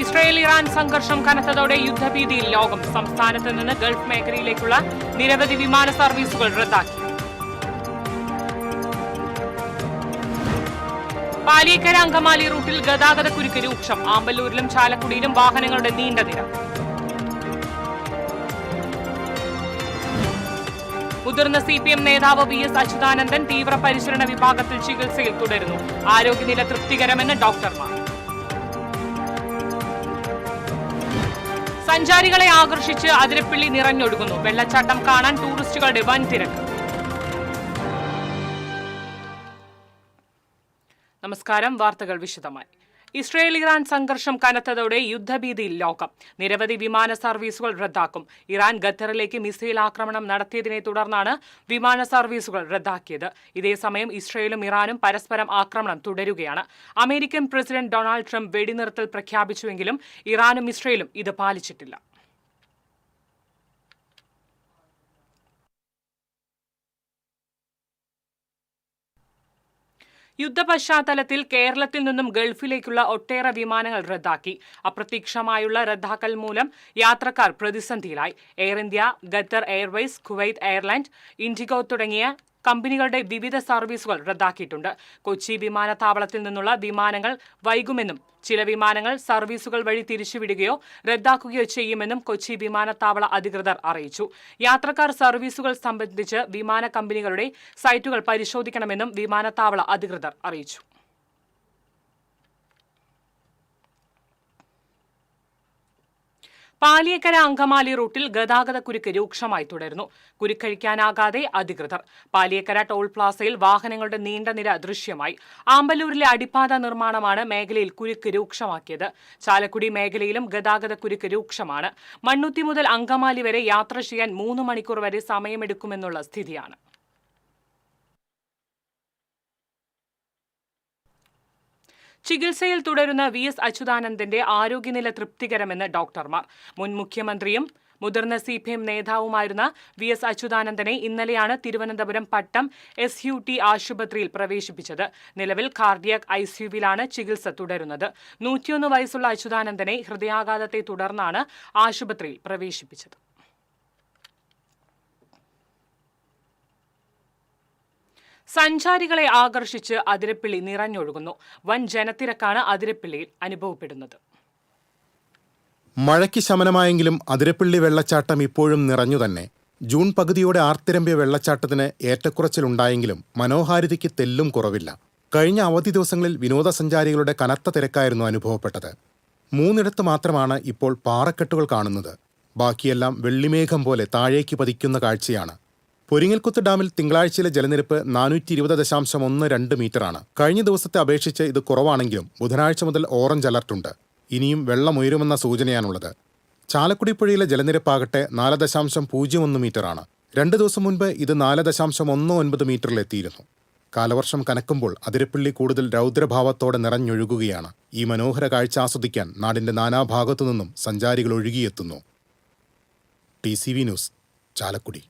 ഇസ്രായേൽ-ഇറാൻ സംഘർഷം കനത്തതോടെ യുദ്ധഭീതിയിൽ ലോകം. സംസ്ഥാനത്ത് നിന്ന് ഗൾഫ് മേഖലയിലേക്കുള്ള നിരവധി വിമാന സർവീസുകൾ റദ്ദാക്കി. പാലിയേക്കര അങ്കമാലി റൂട്ടിൽ ഗതാഗതക്കുരുക്ക് രൂക്ഷം. ആമ്പല്ലൂരിലും ചാലക്കുടിയിലും വാഹനങ്ങളുടെ നീണ്ട നിര. മുതിർന്ന CPM നേതാവ് VS അച്യുതാനന്ദൻ തീവ്രപരിചരണ വിഭാഗത്തിൽ ചികിത്സയിൽ തുടരുന്നു. ആരോഗ്യനില തൃപ്തികരമെന്ന് ഡോക്ടർമാർ. സഞ്ചാരികളെ ആകർഷിച്ച് അതിരപ്പിള്ളി നിറഞ്ഞൊഴുകുന്നു. വെള്ളച്ചാട്ടം കാണാൻ ടൂറിസ്റ്റുകളുടെ വൻ തിരക്ക്. നമസ്കാരം. വാർത്തകൾ വിശദമായി. ഇസ്രായേൽ-ഇറാൻ സംഘർഷം കനത്തതോടെ യുദ്ധഭീതിയിൽ ലോകം. നിരവധി വിമാന സർവീസുകൾ റദ്ദാക്കും. ഇറാൻ ഖത്തറിലേക്ക് മിസൈൽ ആക്രമണം നടത്തിയതിനെ തുടർന്നാണ് വിമാന സർവീസുകൾ റദ്ദാക്കിയത്. ഇതേസമയം ഇസ്രായേലും ഇറാനും പരസ്പരം ആക്രമണം തുടരുകയാണ്. അമേരിക്കൻ പ്രസിഡന്റ് ഡൊണാൾഡ് ട്രംപ് വെടിനിർത്തൽ പ്രഖ്യാപിച്ചുവെങ്കിലും ഇറാനും ഇസ്രായേലും ഇത് പാലിച്ചിട്ടില്ല. യുദ്ധപശ്ചാത്തലത്തിൽ കേരളത്തിൽ നിന്നും ഗൾഫിലേക്കുള്ള ഒട്ടേറെ വിമാനങ്ങൾ റദ്ദാക്കി. അപ്രതീക്ഷിതമായുള്ള റദ്ദാക്കൽ മൂലം യാത്രക്കാർ പ്രതിസന്ധിയിലായി. Air India, Qatar Airways, Kuwait Airlines, IndiGo തുടങ്ങിയ കമ്പനികളുടെ വിവിധ സർവീസുകൾ റദ്ദാക്കിയിട്ടുണ്ട്. കൊച്ചി വിമാനത്താവളത്തിൽ നിന്നുള്ള വിമാനങ്ങൾ വൈകുമെന്നും ചില വിമാനങ്ങൾ സർവീസുകൾ വഴി തിരിച്ചുവിടുകയോ റദ്ദാക്കുകയോ ചെയ്യുമെന്നും കൊച്ചി വിമാനത്താവള അധികൃതർ അറിയിച്ചു. യാത്രക്കാർ സർവീസുകൾ സംബന്ധിച്ച് വിമാന കമ്പനികളുടെ സൈറ്റുകൾ പരിശോധിക്കണമെന്നും വിമാനത്താവള അധികൃതർ അറിയിച്ചു. പാലിയേക്കര അങ്കമാലി റൂട്ടിൽ ഗതാഗതക്കുരുക്ക് രൂക്ഷമായി തുടരുന്നു. കുരുക്കഴിക്കാനാകാതെ അധികൃതർ. പാലിയേക്കര ടോൾ പ്ലാസയിൽ വാഹനങ്ങളുടെ നീണ്ട നിര ദൃശ്യമായി. ആമ്പല്ലൂരിലെ അടിപ്പാത നിർമ്മാണമാണ് മേഖലയിൽ കുരുക്ക് രൂക്ഷമാക്കിയത്. ചാലക്കുടി മേഖലയിലും ഗതാഗതക്കുരുക്ക് രൂക്ഷമാണ്. മണ്ണുത്തി മുതൽ അങ്കമാലി വരെ യാത്ര ചെയ്യാൻ 3 മണിക്കൂർ വരെ സമയമെടുക്കുമെന്നുള്ള സ്ഥിതിയാണ്. ചികിത്സയിൽ തുടരുന്ന VS അച്യുതാനന്ദന്റെ ആരോഗ്യനില തൃപ്തികരമെന്ന് ഡോക്ടർമാർ. മുൻ മുഖ്യമന്ത്രിയും മുതിർന്ന CPM നേതാവുമായിരുന്ന VS അച്യുതാനന്ദനെ ഇന്നലെയാണ് തിരുവനന്തപുരം പട്ടം SUT ആശുപത്രിയിൽ പ്രവേശിപ്പിച്ചത്. നിലവിൽ കാർഡിയാക് ICUവിലാണ് ചികിത്സ തുടരുന്നത്. 101 വയസ്സുള്ള അച്യുതാനന്ദനെ ഹൃദയാഘാതത്തെ തുടർന്നാണ് ആശുപത്രിയിൽ പ്രവേശിപ്പിച്ചത്. സഞ്ചാരികളെ ആകർഷിച്ച് അതിരപ്പിള്ളി നിറഞ്ഞൊഴുകുന്നു. വൻ ജനത്തിരക്കാണ് അതിരപ്പിള്ളിയിൽ അനുഭവപ്പെടുന്നത്. മഴയ്ക്ക് ശമനമായെങ്കിലും അതിരപ്പിള്ളി വെള്ളച്ചാട്ടം ഇപ്പോഴും നിറഞ്ഞു തന്നെ. ജൂൺ പകുതിയോടെ ആർത്തിരമ്പിയ വെള്ളച്ചാട്ടത്തിന് ഏറ്റക്കുറച്ചിലുണ്ടായെങ്കിലും മനോഹാരിതയ്ക്ക് തെല്ലും കുറവില്ല. കഴിഞ്ഞ അവധി ദിവസങ്ങളിൽ വിനോദസഞ്ചാരികളുടെ കനത്ത തിരക്കായിരുന്നു അനുഭവപ്പെട്ടത്. 3 മാത്രമാണ് ഇപ്പോൾ പാറക്കെട്ടുകൾ കാണുന്നത്. ബാക്കിയെല്ലാം വെള്ളിമേഘം പോലെ താഴേക്ക് പതിക്കുന്ന കാഴ്ചയാണ്. പൊരിങ്ങൽക്കുത്ത് ഡാമിൽ തിങ്കളാഴ്ചയിലെ ജലനിരപ്പ് 420.12 മീറ്ററാണ്. കഴിഞ്ഞ ദിവസത്തെ അപേക്ഷിച്ച് ഇത് കുറവാണെങ്കിലും ബുധനാഴ്ച മുതൽ ഓറഞ്ച് അലർട്ടുണ്ട്. ഇനിയും വെള്ളമുയരുമെന്ന സൂചനയാണുള്ളത്. ചാലക്കുടി പുഴയിലെ ജലനിരപ്പാകട്ടെ 4.01 മീറ്ററാണ്. 2 ദിവസം മുൻപ് ഇത് 4.19 മീറ്ററിലെത്തിയിരുന്നു. കാലവർഷം കനക്കുമ്പോൾ അതിരപ്പിള്ളി കൂടുതൽ രൗദ്രഭാവത്തോടെ നിറഞ്ഞൊഴുകുകയാണ്. ഈ മനോഹര കാഴ്ച ആസ്വദിക്കാൻ നാടിന്റെ നാനാഭാഗത്തു നിന്നും സഞ്ചാരികൾ ഒഴുകിയെത്തുന്നു. TCV news, Chalakudy.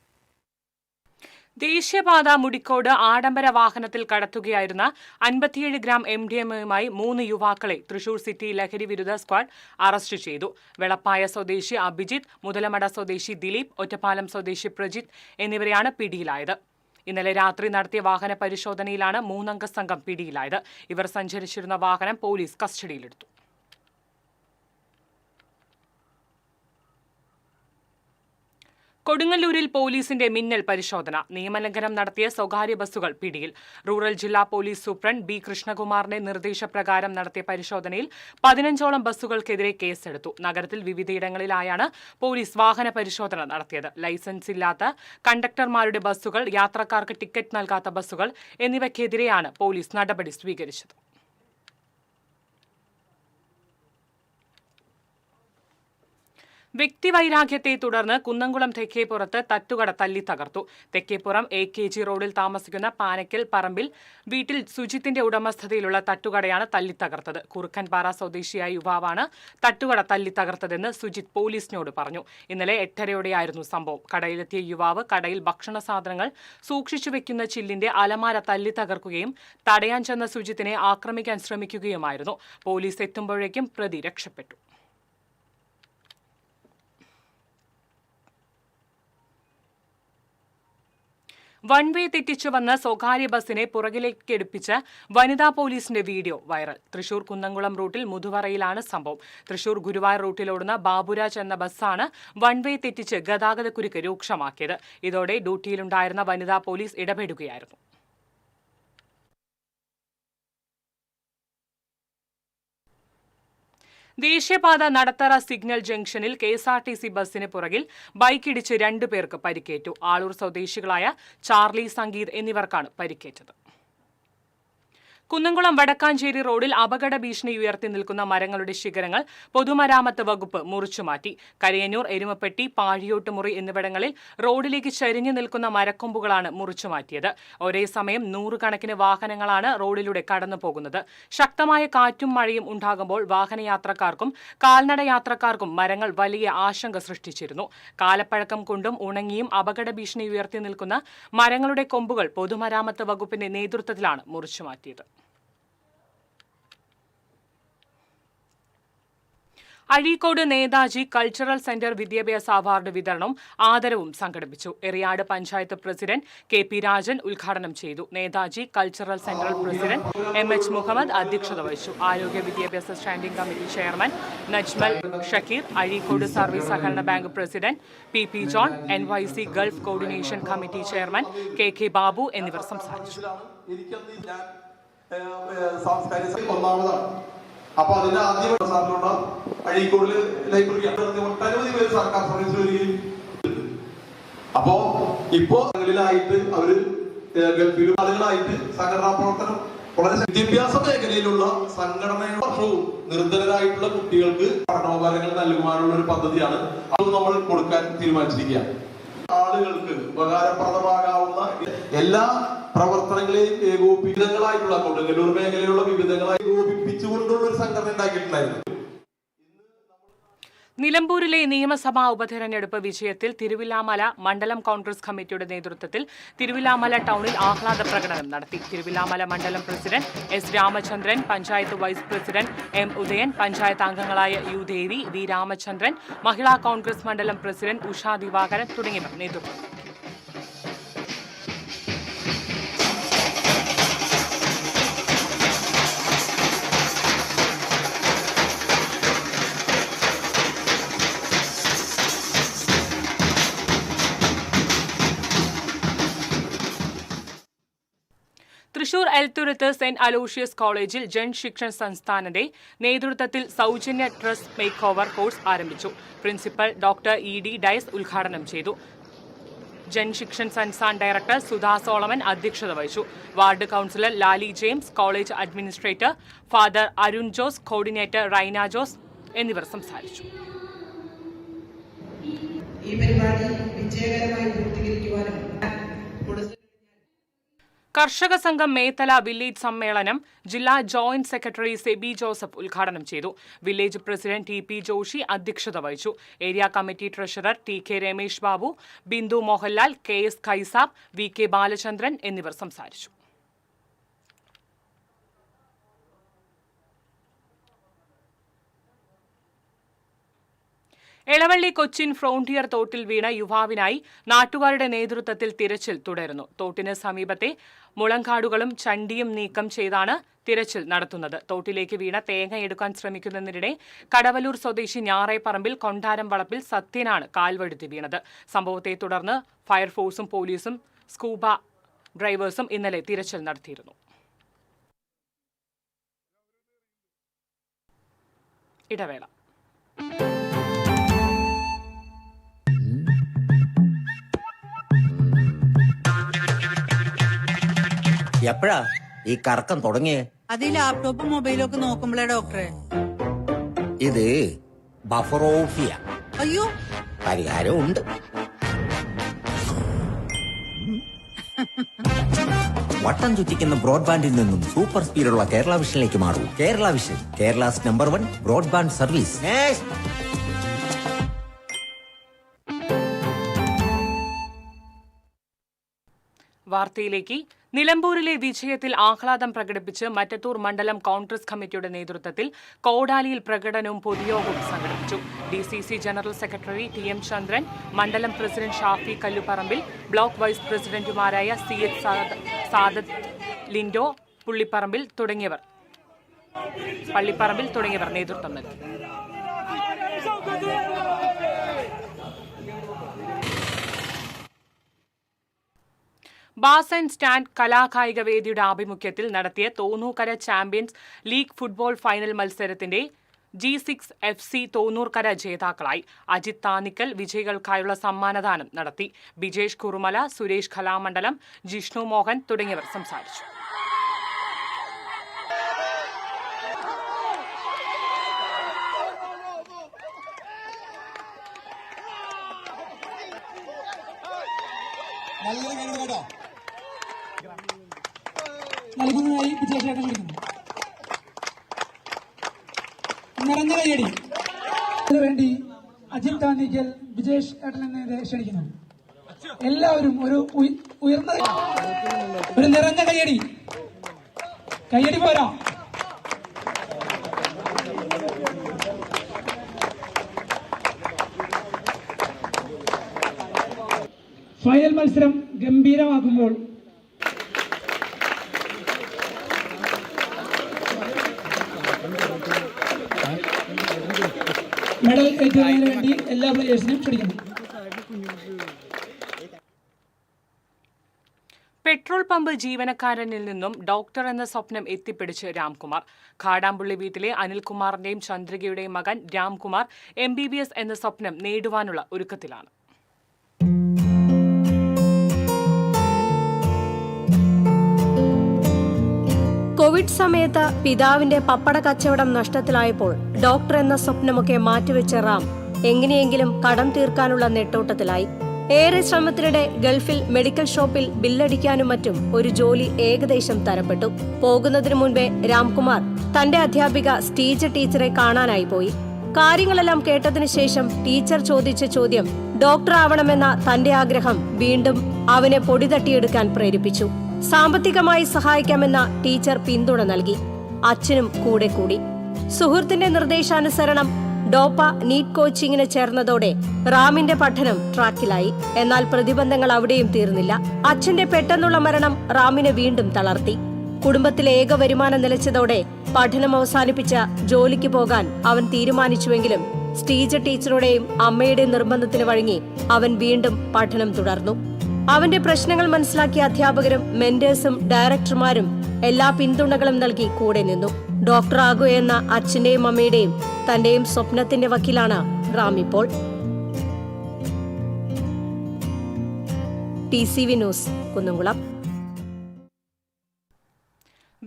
ദേശീയപാത മുടിക്കോട് ആഡംബര വാഹനത്തിൽ കടത്തുകയായിരുന്ന 57 ഗ്രാം MDMAയുമായി 3 യുവാക്കളെ തൃശൂർ സിറ്റി ലഹരി വിരുദ്ധ സ്ക്വാഡ് അറസ്റ്റ് ചെയ്തു. വെളപ്പായ സ്വദേശി അഭിജിത്ത്, മുതലമട സ്വദേശി ദിലീപ്, ഒറ്റപ്പാലം സ്വദേശി പ്രജിത്ത് എന്നിവരെയാണ് പിടിയിലായത്. ഇന്നലെ രാത്രി നടത്തിയ വാഹന പരിശോധനയിലാണ് 3 അംഗ സംഘം പിടിയിലായത്. ഇവർ സഞ്ചരിച്ചിരുന്ന വാഹനം പോലീസ് കസ്റ്റഡിയിലെടുത്തു. കൊടുങ്ങല്ലൂരിൽ പോലീസിന്റെ മിന്നൽ പരിശോധന. നിയമലംഘനം നടത്തിയ സ്വകാര്യ ബസ്സുകൾ പിടിയിൽ. റൂറൽ ജില്ലാ പോലീസ് സൂപ്രണ്ട് B കൃഷ്ണകുമാറിന്റെ നിർദ്ദേശപ്രകാരം നടത്തിയ പരിശോധനയിൽ 15ഓളം ബസ്സുകൾക്കെതിരെ കേസെടുത്തു. നഗരത്തിൽ വിവിധയിടങ്ങളിലായാണ് പോലീസ് വാഹന പരിശോധന നടത്തിയത്. ലൈസൻസ് ഇല്ലാത്ത കണ്ടക്ടർമാരുടെ ബസ്സുകൾ, യാത്രക്കാർക്ക് ടിക്കറ്റ് നൽകാത്ത ബസ്സുകൾ എന്നിവയ്ക്കെതിരെയാണ് പോലീസ് നടപടി സ്വീകരിച്ചത്. വ്യക്തിവൈരാഗ്യത്തെ തുടർന്ന് കുന്നംകുളം തെക്കേപ്പുറത്ത് തട്ടുകട തല്ലി തകർത്തു. തെക്കേപ്പുറം AKG റോഡിൽ താമസിക്കുന്ന പാനക്കൽ പറമ്പിൽ വീട്ടിൽ സുജിത്തിന്റെ ഉടമസ്ഥതയിലുള്ള തട്ടുകടയാണ് തല്ലി തകർത്തത്. കുറുക്കൻപാറ സ്വദേശിയായ യുവാവാണ് തട്ടുകട തല്ലി തകർത്തതെന്ന് സുജിത് പോലീസിനോട് പറഞ്ഞു. ഇന്നലെ 8:30യോടെയായിരുന്നു സംഭവം. കടയിലെത്തിയ യുവാവ് കടയിൽ ഭക്ഷണ സാധനങ്ങൾ സൂക്ഷിച്ചു വെക്കുന്ന ചില്ലിന്റെ അലമാര തല്ലി തകർക്കുകയും തടയാൻ ചെന്ന സുജിത്തിനെ ആക്രമിക്കാൻ ശ്രമിക്കുകയുമായിരുന്നു. പോലീസ് എത്തുമ്പോഴേക്കും പ്രതി രക്ഷപ്പെട്ടു. വൺ വേ തെറ്റിച്ചു വന്ന സ്വകാര്യ ബസിനെ പുറകിലേക്കെടുപ്പിച്ച് വനിതാ പോലീസിന്റെ വീഡിയോ വൈറൽ. തൃശൂർ കുന്നംകുളം റൂട്ടിൽ മുതുവറയിലാണ് സംഭവം. തൃശൂർ ഗുരുവായൂർ റൂട്ടിലോടുന്ന ബാബുരാജ് എന്ന ബസ്സാണ് വൺ വേ തെറ്റിച്ച് ഗതാഗതക്കുരുക്ക് രൂക്ഷമാക്കിയത്. ഇതോടെ ഡ്യൂട്ടിയിലുണ്ടായിരുന്ന വനിതാ പോലീസ് ഇടപെടുകയായിരുന്നു. ദേശീയപാത നടത്തറ സിഗ്നൽ ജംഗ്ഷനിൽ KSRTC ബസിന് പുറകിൽ ബൈക്കിടിച്ച് 2 പേർക്ക് പരിക്കേറ്റു. ആളൂർ സ്വദേശികളായ ചാർലി, സംഗീത് എന്നിവർക്കാണ് പരിക്കേറ്റത്. കുന്നംകുളം വടക്കാഞ്ചേരി റോഡിൽ അപകട ഭീഷണി ഉയർത്തി നിൽക്കുന്ന മരങ്ങളുടെ ശിഖരങ്ങൾ പൊതുമരാമത്ത് വകുപ്പ് മുറിച്ചുമാറ്റി. കരയന്നൂർ, എരുമപ്പെട്ടി, പാഴിയോട്ടുമുറി എന്നിവിടങ്ങളിൽ റോഡിലേക്ക് ചരിഞ്ഞു നിൽക്കുന്ന മരക്കൊമ്പുകളാണ് മുറിച്ചുമാറ്റിയത്. ഒരേ സമയം 100 കണക്കിന് വാഹനങ്ങളാണ് റോഡിലൂടെ കടന്നു പോകുന്നത്. ശക്തമായ കാറ്റും മഴയും ഉണ്ടാകുമ്പോൾ വാഹനയാത്രക്കാർക്കും കാൽനട യാത്രക്കാർക്കും മരങ്ങൾ വലിയ ആശങ്ക സൃഷ്ടിച്ചിരുന്നു. കാലപ്പഴക്കം കൊണ്ടും ഉണങ്ങിയും അപകട ഭീഷണി ഉയർത്തി നിൽക്കുന്ന മരങ്ങളുടെ കൊമ്പുകൾ പൊതുമരാമത്ത് വകുപ്പിന്റെ നേതൃത്വത്തിലാണ് മുറിച്ചുമാറ്റിയത്. അഴീക്കോട് നേതാജി കൾച്ചറൽ സെന്റർ വിദ്യാഭ്യാസ അവാർഡ് വിതരണവും ആദരവും സംഘടിപ്പിച്ചു. എറിയാട് പഞ്ചായത്ത് പ്രസിഡന്റ് KP രാജൻ ഉദ്ഘാടനം ചെയ്തു. Netaji cultural centre president MH Muhammad അധ്യക്ഷത വഹിച്ചു. ആരോഗ്യ വിദ്യാഭ്യാസ standing committee chairman Najmal Shakkeer, Azhikode service സഹകരണ bank president PP John, NYC Gulf coordination committee chairman KK Babu എന്നിവർ സംസാരിച്ചു. അപ്പൊ അതിന്റെ ആദ്യം സാറിനുള്ള അഴീക്കോടില് ലൈബ്രറി ഒട്ടനവധി പേര് സർക്കാർ സർവീസ് വരികയും അപ്പോ ഇപ്പോ ായിട്ട് അവര് ഗൾഫിലും ആളുകളായിട്ട് സംഘടനാ പ്രവർത്തനം വളരെ വിദ്യാഭ്യാസ മേഖലയിലുള്ള സംഘടനയുടെ വർഷവും നിർധനരായിട്ടുള്ള കുട്ടികൾക്ക് പഠനോപകരണങ്ങൾ നൽകുവാനുള്ള ഒരു പദ്ധതിയാണ് അത് നമ്മൾ കൊടുക്കാൻ തീരുമാനിച്ചിരിക്കുക. ആളുകൾക്ക് ഉപകാരപ്രദമാകാവുന്ന എല്ലാ പ്രവർത്തനങ്ങളെയും ഏകോപിതങ്ങളായിട്ടുള്ള കൊടുങ്ങല്ലൂർ മേഖലയിലുള്ള വിവിധങ്ങളായി ഏകോപിപ്പിച്ചുകൊണ്ടുള്ള ഒരു സംഘടന ഉണ്ടാക്കിയിട്ടുണ്ടായിരുന്നു. നിലമ്പൂരിലെ നിയമസഭാ ഉപതെരഞ്ഞെടുപ്പ് വിജയത്തിൽ തിരുവില്ലാമല മണ്ഡലം കോൺഗ്രസ് കമ്മിറ്റിയുടെ നേതൃത്വത്തിൽ തിരുവില്ലാമല ടൗണിൽ ആഹ്ലാദ പ്രകടനം നടത്തി. തിരുവില്ലാമല മണ്ഡലം president S Ramachandran, panchayat vice president M Udayan, panchayat അംഗങ്ങളായ U ദേവി, V രാമചന്ദ്രൻ, മഹിളാ കോൺഗ്രസ് മണ്ഡലം പ്രസിഡന്റ് ഉഷ ദിവാകരൻ തുടങ്ങിയവർ നേതൃത്വം നൽകി. തൃശൂർ എൽത്തുരുത്ത് സെന്റ് അലോഷ്യസ് കോളേജിൽ ജൻശിക്ഷൺ സംസ്ഥാനത്തിന്റെ നേതൃത്വത്തിൽ സൗജന്യ ഡ്രസ് മേക്ക് ഓവർ കോഴ്സ് ആരംഭിച്ചു. പ്രിൻസിപ്പൽ ഡോക്ടർ ED ഡയസ് ഉദ്ഘാടനം ചെയ്തു. ജൻശിക്ഷൺ സംസ്ഥാൻ ഡയറക്ടർ സുധാ സോളമൻ അധ്യക്ഷത വഹിച്ചു. Ward councillor Lali James, college administrator father Arun Jose, coordinator Rhine Jose എന്നിവർ സംസാരിച്ചു. ഈ പരിപാടി വിജയകരമായി പൂർത്തീകരിക്കുവാനും കർഷക സംഘം മേത്തല വില്ലേജ് സമ്മേളനം ജില്ലാ ജോയിന്റ് സെക്രട്ടറി സെബി ജോസഫ് ഉദ്ഘാടനം ചെയ്തു. വില്ലേജ് പ്രസിഡന്റ് TP ജോഷി അധ്യക്ഷത വഹിച്ചു. Area committee treasurer TK Ramesh Babu, Bindu Mohanlal, KS ഖൈസാബ്, VK Balachandran എന്നിവർ സംസാരിച്ചു. എളവള്ളി കൊച്ചിൻ ഫ്രോണ്ടിയർ തോട്ടിൽ വീണ യുവാവിനായി നാട്ടുകാരുടെ നേതൃത്വത്തിൽ തിരച്ചിൽ തുടരുന്നു. തോട്ടിന് സമീപത്തെ മുളങ്കാടുകളും ചണ്ടിയും നീക്കം ചെയ്താണ് തിരച്ചിൽ നടത്തുന്നത്. തോട്ടിലേക്ക് വീണ തേങ്ങ എടുക്കാൻ ശ്രമിക്കുന്നതിനിടെ കടവലൂർ സ്വദേശി ഞാറേപ്പറമ്പിൽ കൊണ്ടാരം വളപ്പിൽ സത്യനാണ് കാൽവഴുതി വീണത്. സംഭവത്തെ തുടർന്ന് ഫയർഫോഴ്സും പോലീസും സ്കൂബ ഡ്രൈവേഴ്സും ഇന്നലെ തിരച്ചിൽ നടത്തിയിരുന്നു. ഇടവേള. എപ്പോഴാ ഈ കറക്കം തുടങ്ങിയേ? അത് ഈ ലാപ്ടോപ്പും മൊബൈലും ഒക്കെ നോക്കുമ്പോഴേ ഡോക്ടറെ. ഇത് ബഫറോഫിയ. അയ്യോ, പരിഹാരം ഉണ്ട്. വട്ടം ചുറ്റിക്കുന്ന ബ്രോഡ്ബാൻഡിൽ നിന്നും സൂപ്പർ സ്പീഡുള്ള കേരള വിഷനിലേക്ക് മാറൂ. Kerala vision, Kerala's number 1 broadband service. വാർത്തയിലേക്ക്. നിലമ്പൂരിലെ വിജയത്തിൽ ആഹ്ലാദം പ്രകടിപ്പിച്ച് മറ്റത്തൂർ മണ്ഡലം കോൺഗ്രസ് കമ്മിറ്റിയുടെ നേതൃത്വത്തിൽ കോടാലിയിൽ പ്രകടനവും പൊതുയോഗവും സംഘടിപ്പിച്ചു. DCC general secretary TM Chandran, മണ്ഡലം president Shafi Kallupparambil, block vice പ്രസിഡന്റുമാരായ CH സാദത്ത്, ലിൻഡോ പള്ളിപ്പറമ്പിൽ തുടങ്ങിയവർ നേതൃത്വം നൽകി. ബാസ് ആൻഡ് സ്റ്റാൻഡ് കലാകായിക വേദിയുടെ ആഭിമുഖ്യത്തിൽ നടത്തിയ തോന്നൂക്കര ചാമ്പ്യൻസ് ലീഗ് ഫുട്ബോൾ ഫൈനൽ മത്സരത്തിന്റെ G6 FC തോന്നൂർക്കര ജേതാക്കളായി. അജിത് താനിക്കൽ വിജയികൾക്കായുള്ള സമ്മാനദാനം നടത്തി. ബിജേഷ് കുറുമല, സുരേഷ് കലാമണ്ഡലം, ജിഷ്ണു മോഹൻ തുടങ്ങിയവർ സംസാരിച്ചു. നൽകുന്നതായി വിജയശേഖരൻ വിളിക്കുന്നു. നിറഞ്ഞ കൈയടി വേണ്ടി അജിത് താന്നിക്കൽ, വിജേഷ് ഏട്ടൻ എന്നിവരെ ക്ഷണിക്കുന്നു. എല്ലാവരും ഉയർന്ന ഒരു നിറഞ്ഞ കൈയടി പോരാ. ഫൈനൽ മത്സരം ഗംഭീരമാക്കുമ്പോൾ മെഡൽ ഏറ്റുവാങ്ങുന്നതിന് വേണ്ടി എല്ലാ പ്ലേയേഴ്സിനും ക്ഷണിക്കുന്നു. പെട്രോൾ പമ്പ് ജീവനക്കാരനിൽ നിന്നും ഡോക്ടർ എന്ന സ്വപ്നം എത്തിപ്പിടിച്ച് രാംകുമാർ. കാടാമ്പുള്ളി വീട്ടിലെ അനിൽകുമാറിന്റെയും ചന്ദ്രികയുടെയും മകൻ രാംകുമാർ MBBS എന്ന സ്വപ്നം നേടുവാനുള്ള ഒരുക്കത്തിലാണ്. കോവിഡ് സമയത്ത് പിതാവിന്റെ പപ്പട കച്ചവടം നഷ്ടത്തിലായപ്പോൾ ഡോക്ടർ എന്ന സ്വപ്നമൊക്കെ മാറ്റിവെച്ച റാം എങ്ങനെയെങ്കിലും കടം തീർക്കാനുള്ള നെട്ടോട്ടത്തിലായി. ഏറെ ശ്രമത്തിനിടെ ഗൾഫിൽ മെഡിക്കൽ ഷോപ്പിൽ ബില്ലടിക്കാനും മറ്റും ഒരു ജോലി ഏകദേശം തരപ്പെട്ടു. പോകുന്നതിനു മുൻപേ രാംകുമാർ തന്റെ അധ്യാപിക സ്റ്റീജ ടീച്ചറെ കാണാനായി പോയി. കാര്യങ്ങളെല്ലാം കേട്ടതിനു ശേഷം ടീച്ചർ ചോദിച്ച ചോദ്യം ഡോക്ടർ ആവണമെന്ന തന്റെ ആഗ്രഹം വീണ്ടും അവനെ പൊടിതട്ടിയെടുക്കാൻ പ്രേരിപ്പിച്ചു. സാമ്പത്തികമായി സഹായിക്കാമെന്ന ടീച്ചർ പിന്തുണ നൽകി. അച്ഛനും കൂടെ കൂടി. സുഹൃത്തിന്റെ നിർദ്ദേശാനുസരണം ഡോപ്പ നീറ്റ് കോച്ചിങ്ങിന് ചേർന്നതോടെ റാമിന്റെ പഠനം ട്രാക്കിലായി. എന്നാൽ പ്രതിബന്ധങ്ങൾ അവിടെയും തീർന്നില്ല. അച്ഛന്റെ പെട്ടെന്നുള്ള മരണം റാമിനെ വീണ്ടും തളർത്തി. കുടുംബത്തിലെ ഏക വരുമാനം നിലച്ചതോടെ പഠനം അവസാനിപ്പിച്ച ജോലിക്ക് പോകാൻ അവൻ തീരുമാനിച്ചുവെങ്കിലും സ്റ്റീജ ടീച്ചറുടെയും അമ്മയുടെയും നിർബന്ധത്തിന് വഴങ്ങി അവൻ വീണ്ടും പഠനം തുടർന്നു. അവന്റെ പ്രശ്നങ്ങൾ മനസ്സിലാക്കിയ അധ്യാപകരും മെന്റേഴ്സും ഡയറക്ടർമാരും എല്ലാ പിന്തുണകളും നൽകി കൂടെ നിന്നു. ഡോക്ടറാകുകയെന്ന അച്ഛന്റെയും അമ്മയുടെയും തന്റെയും സ്വപ്നത്തിന്റെ വക്കിലാണ് റാം ഇപ്പോൾ. TCV news, Kunnamkulam.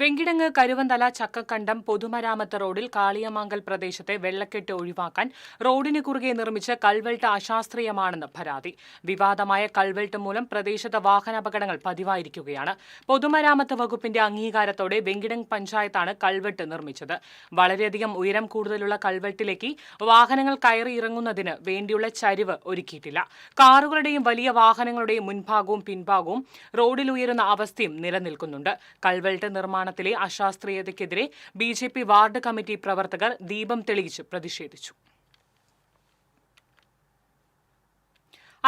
വെങ്കിടങ്ങ് കരുവന്തല ചക്കക്കണ്ടം പൊതുമരാമത്ത് റോഡിൽ കാളിയമാങ്കൽ പ്രദേശത്തെ വെള്ളക്കെട്ട് ഒഴിവാക്കാൻ റോഡിന് കുറുകെ നിർമ്മിച്ച കൽവെട്ട് അശാസ്ത്രീയമാണെന്ന് പരാതി. വിവാദമായ കൽവെട്ട് മൂലം പ്രദേശത്ത് വാഹനാപകടങ്ങൾ പതിവായിരിക്കുകയാണ്. പൊതുമരാമത്ത് വകുപ്പിന്റെ അംഗീകാരത്തോടെ വെങ്കിടങ്ങ് പഞ്ചായത്താണ് കൽവെട്ട് നിർമ്മിച്ചത്. വളരെയധികം ഉയരം കൂടുതലുള്ള കൽവെട്ടിലേക്ക് വാഹനങ്ങൾ കയറി ഇറങ്ങുന്നതിന് വേണ്ടിയുള്ള ചരിവ് ഒരുക്കിയിട്ടില്ല. കാറുകളുടെയും വലിയ വാഹനങ്ങളുടെയും മുൻഭാഗവും പിൻഭാഗവും റോഡിൽ ഉയരുന്ന അവസ്ഥയും നിലനിൽക്കുന്നുണ്ട്. കൽവെട്ട് നിർമ്മാണത്തിലെ അശാസ്ത്രീയതയ്ക്കെതിരെ BJP വാർഡ് കമ്മിറ്റി പ്രവർത്തകർ ദീപം തെളിയിച്ച് പ്രതിഷേധിച്ചു.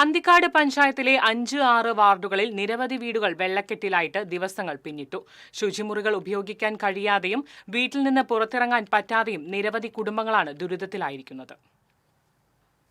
അന്തിക്കാട് പഞ്ചായത്തിലെ 5-6 വാർഡുകളിൽ നിരവധി വീടുകൾ വെള്ളക്കെട്ടിലായിട്ട് ദിവസങ്ങൾ പിന്നിട്ടു. ശുചിമുറികൾ ഉപയോഗിക്കാൻ കഴിയാതെയും വീട്ടിൽ നിന്ന് പുറത്തിറങ്ങാൻ പറ്റാതെയും നിരവധി കുടുംബങ്ങളാണ് ദുരിതത്തിലായിരിക്കുന്നത്.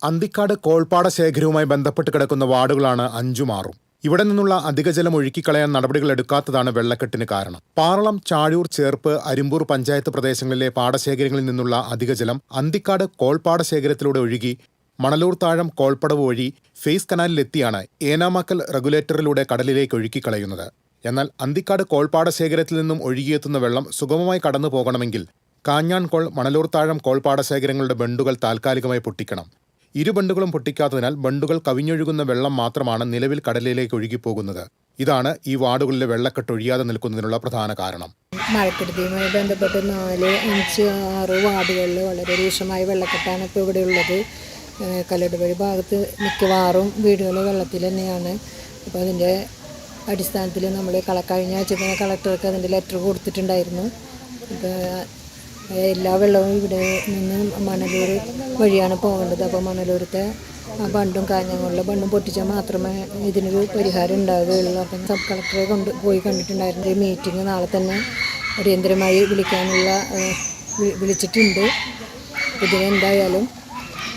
അന്തിക്കാട് കോൾപ്പാട ശേഖരവുമായി ബന്ധപ്പെട്ട് കിടക്കുന്ന വാർഡുകളാണ് 5ഉം 6ഉം. ഇവിടെ നിന്നുള്ള അധിക ജലം ഒഴുക്കിക്കളയാൻ നടപടികൾ എടുക്കാത്തതാണ് വെള്ളക്കെട്ടിന് കാരണം. പാറളം, ചാഴൂർ, ചേർപ്പ്, അരിമ്പൂർ പഞ്ചായത്ത് പ്രദേശങ്ങളിലെ പാടശേഖരങ്ങളിൽ നിന്നുള്ള അധിക ജലം അന്തിക്കാട് കോൾപ്പാട ശേഖരത്തിലൂടെ ഒഴുകി മണലൂർ താഴം കോൾപ്പടവ് വഴി ഫേസ് കനാലിലെത്തിയാണ് ഏനാമാക്കൽ റെഗുലേറ്ററിലൂടെ കടലിലേക്ക് ഒഴുക്കിക്കളയുന്നത്. എന്നാൽ അന്തിക്കാട് കോൾപ്പാട ശേഖരത്തിൽ നിന്നും ഒഴുകിയെത്തുന്ന വെള്ളം സുഗമമായി കടന്നു പോകണമെങ്കിൽ കാഞ്ഞാൺകോൾ, മണലൂർ താഴം കോൾപ്പാട ശേഖരങ്ങളുടെ ബണ്ടുകൾ താൽക്കാലികമായി പൊട്ടിക്കണം. ഇരു ബണ്ടുകളും പൊട്ടിക്കാത്തതിനാൽ ബണ്ടുകൾ കവിഞ്ഞൊഴുകുന്ന വെള്ളം മാത്രമാണ് നിലവിൽ കടലിലേക്ക് ഒഴുകിപ്പോകുന്നത്. ഇതാണ് ഈ വാർഡുകളിലെ വെള്ളക്കെട്ട് ഒഴിയാതെ നിൽക്കുന്നതിനുള്ള പ്രധാന കാരണം. മഴക്കെടുതിയുമായി ബന്ധപ്പെട്ട് 4, 5, 6 വാർഡുകളിൽ വളരെ രൂക്ഷമായ വെള്ളക്കെട്ടാണ് ഇപ്പോൾ ഇവിടെ ഉള്ളത്. കല്ലട് വഴി ഭാഗത്ത് മിക്കവാറും വീടുകൾ വെള്ളത്തിൽ തന്നെയാണ്. അപ്പോൾ അതിൻ്റെ അടിസ്ഥാനത്തിൽ നമ്മൾ കഴിഞ്ഞ ആഴ്ച തന്നെ കളക്ടർക്ക് അതിൻ്റെ ലെറ്റർ കൊടുത്തിട്ടുണ്ടായിരുന്നു. ഇപ്പോൾ എല്ലാ വെള്ളവും ഇവിടെ നിന്ന് മണലൂർ വഴിയാണ് പോകേണ്ടത്. അപ്പോൾ മണലൂരത്തെ ആ ബണ്ടും കാഞ്ഞങ്ങോളിലെ ബണ്ടും പൊട്ടിച്ചാൽ മാത്രമേ ഇതിനൊരു പരിഹാരം ഉണ്ടാവുകയുള്ളൂ. അപ്പം സബ് കളക്ടറെ പോയി കണ്ടിട്ടുണ്ടായിരുന്നു. ഈ മീറ്റിംഗ് നാളെ തന്നെ അടിയന്തരമായി വിളിച്ചിട്ടുണ്ട്. ഇതിനെന്തായാലും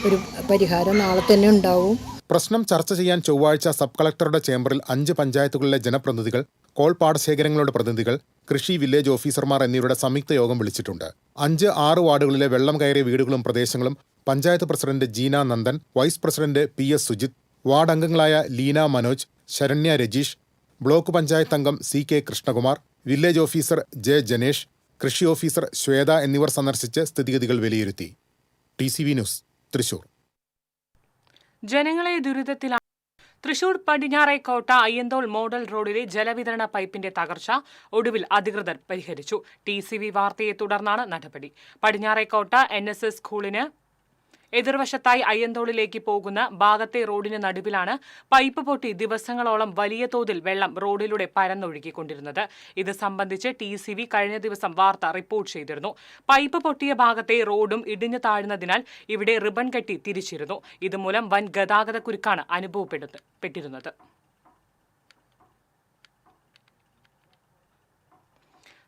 ഒരു പരിഹാരം നാളെ തന്നെ ഉണ്ടാവും. പ്രശ്നം ചർച്ച ചെയ്യാൻ ചൊവ്വാഴ്ച സബ് കളക്ടറുടെ ചേംബറിൽ 5 പഞ്ചായത്തുകളിലെ ജനപ്രതിനിധികൾ, കോൾ പാടശേഖരങ്ങളുടെ പ്രതിനിധികൾ, കൃഷി വില്ലേജ് ഓഫീസർമാർ എന്നിവരുടെ സംയുക്ത യോഗം വിളിച്ചിട്ടുണ്ട്. 5-6 വാർഡുകളിലെ വെള്ളം കയറിയ വീടുകളും പ്രദേശങ്ങളും panchayat president Jeena Nandan, vice president PS Sujith, ward അംഗങ്ങളായ ലീന മനോജ്, ശരണ്യ രജീഷ്, ബ്ലോക്ക് പഞ്ചായത്ത് അംഗം CK Krishnakumar, village officer J Janesh, കൃഷി ഓഫീസർ ശ്വേത എന്നിവർ സന്ദർശിച്ച് സ്ഥിതിഗതികൾ വിലയിരുത്തി. TCV news, Thrissur. ജനങ്ങളെ ദുരിതത്തിലാണ്. തൃശൂർ പടിഞ്ഞാറേക്കോട്ട അയ്യന്തോൾ മോഡൽ റോഡിലെ ജലവിതരണ പൈപ്പിന്റെ തകർച്ച ഒടുവിൽ അധികൃതർ പരിഹരിച്ചു. TCV വാർത്തയെ തുടർന്നാണ് നടപടി. പടിഞ്ഞാറേക്കോട്ട NSS സ്കൂളിന് എതിർവശത്തായി അയ്യന്തോളിലേക്ക് പോകുന്ന ഭാഗത്തെ റോഡിന് നടുവിലാണ് പൈപ്പ് പൊട്ടി ദിവസങ്ങളോളം വലിയ തോതിൽ വെള്ളം റോഡിലൂടെ പരന്നൊഴുകിക്കൊണ്ടിരുന്നത്. ഇത് സംബന്ധിച്ച് TCV കഴിഞ്ഞ ദിവസം വാർത്ത റിപ്പോർട്ട് ചെയ്തിരുന്നു. പൈപ്പ് പൊട്ടിയ ഭാഗത്തെ റോഡും ഇടിഞ്ഞു താഴ്ന്നതിനാൽ ഇവിടെ റിബൺ കെട്ടി തിരിച്ചിരുന്നു. ഇതുമൂലം വൻ ഗതാഗതക്കുരുക്കാണ് അനുഭവപ്പെട്ടിരുന്നത്.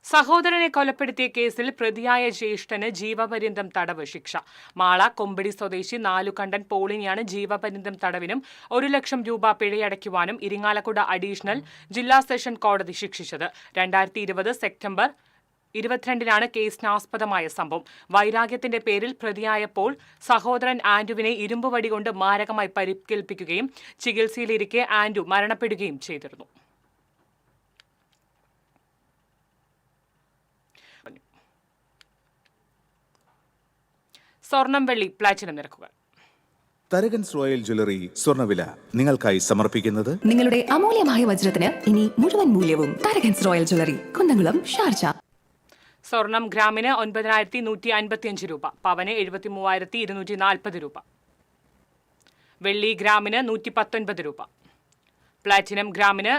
സഹോദരനെ കൊലപ്പെടുത്തിയ കേസിൽ പ്രതിയായ ജ്യേഷ്ഠന് ജീവപര്യന്തം തടവ് ശിക്ഷ. മാള കൊമ്പടി സ്വദേശി നാലുകണ്ടൻ പോളിനെയാണ് ജീവപര്യന്തം തടവിനും 1 ലക്ഷം രൂപ പിഴയടയ്ക്കുവാനും ഇരിങ്ങാലക്കുട അഡീഷണൽ ജില്ലാ സെഷൻ കോടതി ശിക്ഷിച്ചത്. 2020 സെപ്റ്റംബർ 22-നാണ് കേസിനാസ്പദമായ സംഭവം. വൈരാഗ്യത്തിന്റെ പേരിൽ പ്രതിയായപ്പോൾ സഹോദരൻ ആൻഡുവിനെ ഇരുമ്പുവടി കൊണ്ട് മാരകമായി പരിക്കേൽപ്പിക്കുകയും ചികിത്സയിലിരിക്കെ ആൻഡു മരണപ്പെടുകയും ചെയ്തിരുന്നു. സ്വർണം, വെള്ളി, പ്ലാറ്റിനം നിരക്കുകൾ. തരകൻസ് റോയൽ ജ്വല്ലറി സ്വർണ്ണവില നിങ്ങൾക്കായി സമർപ്പിക്കുന്നത് നിങ്ങളുടെ അമൂല്യമായ വജ്രത്തിന് ഇനി മുഴുവൻ മൂല്യവും Tharakans royal jewellery, Kunnamkulam, Sharjah. സ്വർണം ഗ്രാമിന് 9,155 രൂപ, പവന് 73,240 രൂപ, വെള്ളി ഗ്രാമിന് 119 രൂപ, പ്ലാറ്റിനം ഗ്രാമിന്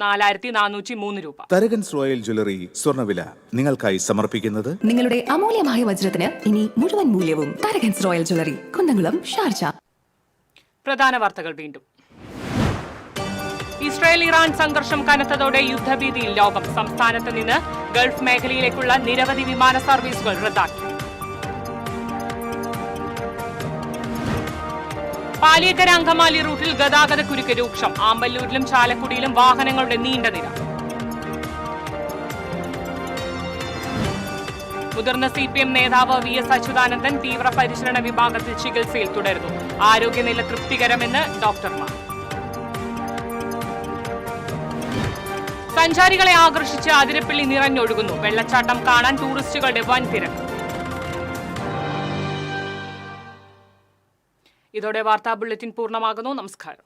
4,403 രൂപ. തരകൻസ് റോയൽ ജ്വല്ലറി സ്വർണ്ണവില നിങ്ങൾക്കായി സമർപ്പിക്കുന്നത് നിങ്ങളുടെ അമൂല്യമായ വജ്രത്തിന് ഇനി മുഴുവൻ മൂല്യവും Tharakans royal jewellery, Kunnamkulam, Sharjah. പ്രധാന വാർത്തകൾ വീണ്ടും. ഇസ്രായേൽ ഇറാൻ സംഘർഷം കനത്തതോടെ യുദ്ധഭീതിയിൽ ലോകം. സംസ്ഥാനത്ത് നിന്ന് ഗൾഫ് മേഖലയിലേക്കുള്ള നിരവധി വിമാന സർവീസുകൾ റദ്ദാക്കി. പാലിയക്കര അങ്കമാലി റൂട്ടിൽ ഗതാഗതക്കുരുക്ക് രൂക്ഷം. ആമ്പല്ലൂരിലും ചാലക്കുടിയിലും വാഹനങ്ങളുടെ നീണ്ട നിര. മുതിർന്ന CPM നേതാവ് VS അച്യുതാനന്ദൻ തീവ്രപരിചരണ വിഭാഗത്തിൽ ചികിത്സയിൽ തുടരുന്നു. ആരോഗ്യനില തൃപ്തികരമെന്ന് ഡോക്ടർമാർ. സഞ്ചാരികളെ ആകർഷിച്ച് അതിരപ്പള്ളി നിറഞ്ഞൊഴുകുന്നു. വെള്ളച്ചാട്ടം കാണാൻ ടൂറിസ്റ്റുകളുടെ വൻ തിരക്ക്. ഇതോടെ വാർത്താ ബുള്ളറ്റിൻ പൂർണ്ണമാകുന്നു. നമസ്കാരം.